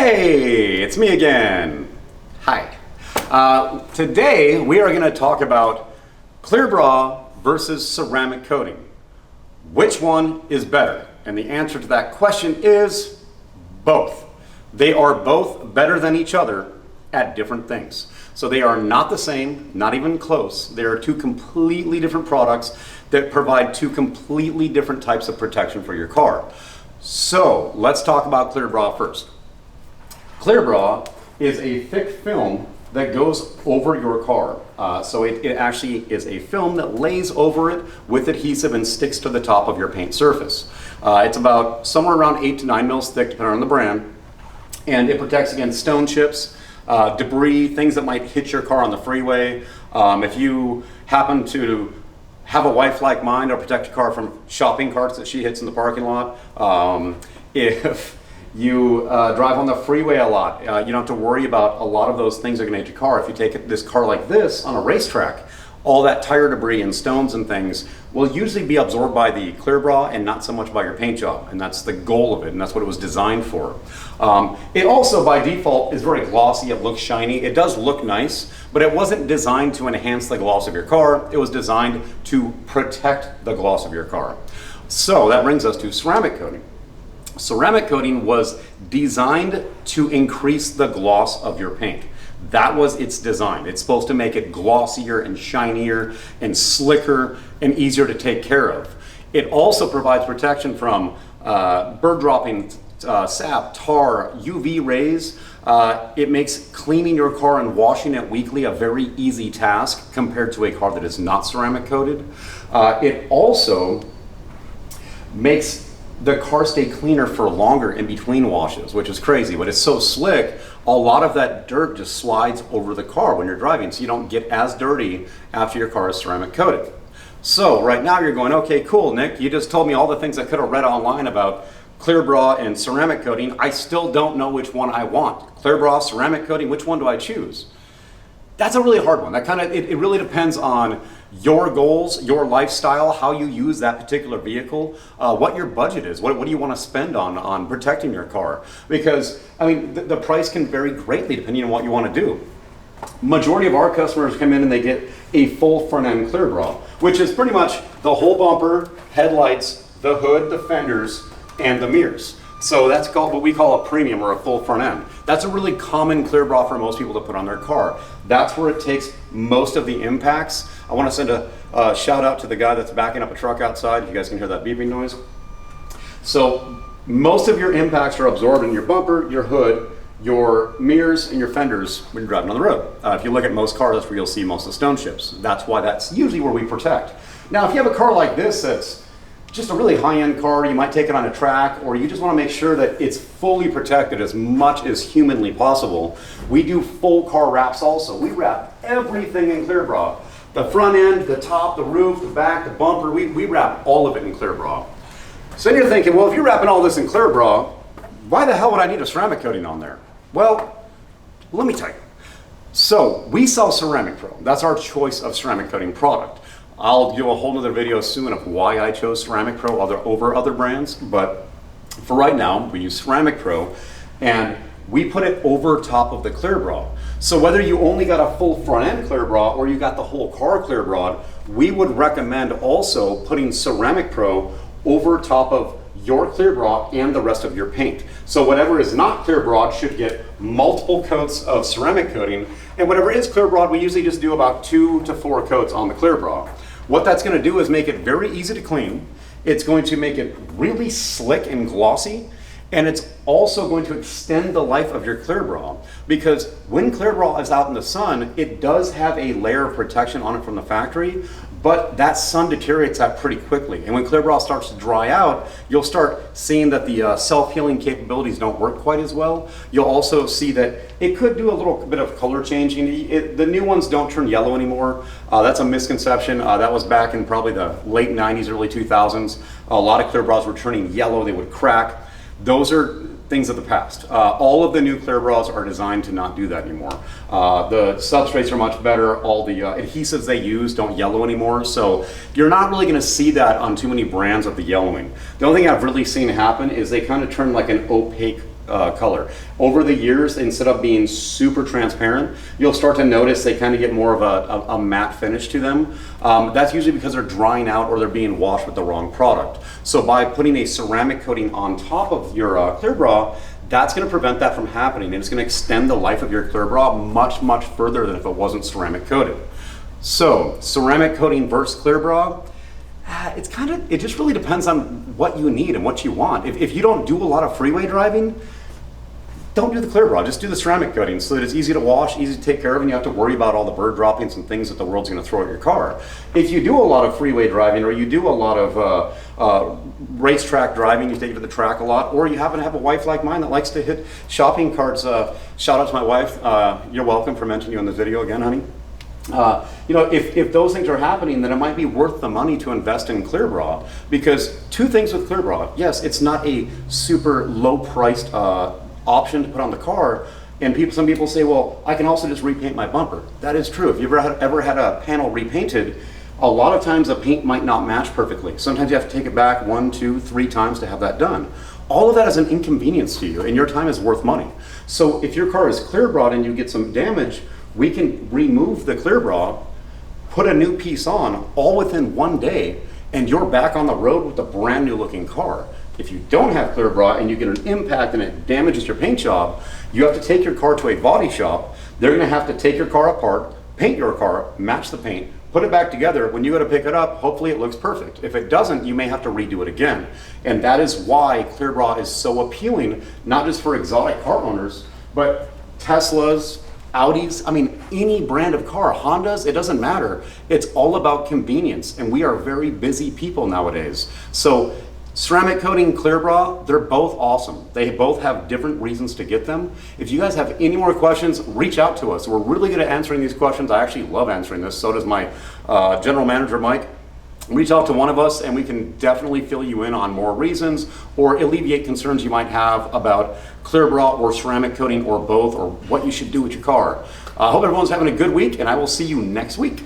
Hey, it's me again. Hi. Today we are going to talk about ClearBra versus ceramic coating. Which one is better? And the answer to that question is both. They are both better than each other at different things. So they are not the same, not even close. They are two completely different products that provide two completely different types of protection for your car. So let's talk about ClearBra first. ClearBra is a thick film that goes over your car. So it actually is a film that lays over it with adhesive and sticks to the top of your paint surface. It's about somewhere around 8 to 9 mils thick, depending on the brand, and it protects against stone chips, debris, things that might hit your car on the freeway. If you happen to have a wife like mine, it'll protect your car from shopping carts that she hits in the parking lot. If you drive on the freeway a lot, you don't have to worry about a lot of those things are going to hit your car. If you take this car like this on a racetrack, all that tire debris and stones and things will usually be absorbed by the ClearBra and not so much by your paint job. And that's the goal of it, and that's what it was designed for. It also, by default, is very glossy. It looks shiny. It does look nice, but it wasn't designed to enhance the gloss of your car. It was designed to protect the gloss of your car. So that brings us to ceramic coating. Ceramic coating was designed to increase the gloss of your paint. That was its design. It's supposed to make it glossier and shinier and slicker and easier to take care of. It also provides protection from bird dropping, sap, tar, UV rays. It makes cleaning your car and washing it weekly a very easy task compared to a car that is not ceramic coated. It also makes the car stay cleaner for longer in between washes, which is crazy, but it's so slick, a lot of that dirt just slides over the car when you're driving, so you don't get as dirty after your car is ceramic coated. So right now you're going, okay, cool, Nick, you just told me all the things I could have read online about ClearBra and ceramic coating. I still don't know which one I want. ClearBra, ceramic coating, which one do I choose? That's a really hard one. That it really depends on your goals, your lifestyle, how you use that particular vehicle, what your budget is, what do you want to spend on protecting your car? Because, I mean, the price can vary greatly depending on what you want to do. Majority of our customers come in and they get a full front end ClearBra, which is pretty much the whole bumper, headlights, the hood, the fenders, and the mirrors. So that's called what we call a premium or a full front end. That's a really common ClearBra for most people to put on their car. That's where it takes most of the impacts. I want to send a shout out to the guy that's backing up a truck outside. You guys can hear that beeping noise. So most of your impacts are absorbed in your bumper, your hood, your mirrors, and your fenders when you're driving on the road. If you look at most cars, that's where you'll see most of the stone chips. That's why that's usually where we protect. Now, if you have a car like this that's just a really high-end car, you might take it on a track, or you just want to make sure that it's fully protected as much as humanly possible. We do full car wraps also. We wrap everything in ClearBra. The front end, the top, the roof, the back, the bumper, we wrap all of it in ClearBra. So then you're thinking, well, if you're wrapping all this in ClearBra, why the hell would I need a ceramic coating on there? Well, let me tell you. So we sell Ceramic Pro. That's our choice of ceramic coating product. I'll do a whole nother video soon of why I chose Ceramic Pro over other brands, but for right now, we use Ceramic Pro, and we put it over top of the ClearBra. So whether you only got a full front end ClearBra or you got the whole car ClearBra, we would recommend also putting Ceramic Pro over top of your ClearBra and the rest of your paint. So whatever is not ClearBra should get multiple coats of ceramic coating, and whatever is ClearBra, we usually just do about 2 to 4 coats on the ClearBra. What that's going to do is make it very easy to clean. It's going to make it really slick and glossy, and it's also going to extend the life of your ClearBra, because when ClearBra is out in the sun, it does have a layer of protection on it from the factory, but that sun deteriorates that pretty quickly. And when ClearBra starts to dry out, you'll start seeing that the self-healing capabilities don't work quite as well. You'll also see that it could do a little bit of color changing. The new ones don't turn yellow anymore. That's a misconception. That was back in probably the late 90s, early 2000s. A lot of ClearBras were turning yellow, they would crack. Those are things of the past. All of the new ClearBras are designed to not do that anymore. The substrates are much better. All the adhesives they use don't yellow anymore. So you're not really going to see that on too many brands of the yellowing. The only thing I've really seen happen is they kind of turn like an opaque color. Over the years, instead of being super transparent, you'll start to notice they kind of get more of a matte finish to them. That's usually because they're drying out or they're being washed with the wrong product. So by putting a ceramic coating on top of your clear bra, that's going to prevent that from happening, and it's going to extend the life of your clear bra much, much further than if it wasn't ceramic coated. So ceramic coating versus clear bra, it just really depends on what you need and what you want. If you don't do a lot of freeway driving, don't do the clear bra, just do the ceramic coating so that it's easy to wash, easy to take care of, and you have to worry about all the bird droppings and things that the world's going to throw at your car. If you do a lot of freeway driving, or you do a lot of racetrack driving, you take it to the track a lot, or you happen to have a wife like mine that likes to hit shopping carts, shout out to my wife, you're welcome for mentioning you in this video again, honey. If those things are happening, then it might be worth the money to invest in clear bra, because two things with clear bra: yes, it's not a super low priced option to put on the car, and some people say, well, I can also just repaint my bumper. That is true. If you've ever had a panel repainted, a lot of times the paint might not match perfectly. Sometimes you have to take it back 1, 2, 3 times to have that done. All of that is an inconvenience to you, and your time is worth money. So if your car is clear bra and you get some damage, we can remove the clear bra, put a new piece on, all within 1 day, and you're back on the road with a brand new looking car. If you don't have clear bra and you get an impact and it damages your paint job, you have to take your car to a body shop. They're going to have to take your car apart, paint your car, match the paint, put it back together. When you go to pick it up, hopefully it looks perfect. If it doesn't, you may have to redo it again. And that is why clear bra is so appealing, not just for exotic car owners, but Teslas, Audis, I mean, any brand of car, Hondas, it doesn't matter. It's all about convenience, and we are very busy people nowadays. So ceramic coating, clear bra, they're both awesome. They both have different reasons to get them. If you guys have any more questions, reach out to us. We're really good at answering these questions. I actually love answering this. So does my general manager, Mike. Reach out to one of us and we can definitely fill you in on more reasons or alleviate concerns you might have about clear bra or ceramic coating or both, or what you should do with your car. I hope everyone's having a good week, and I will see you next week.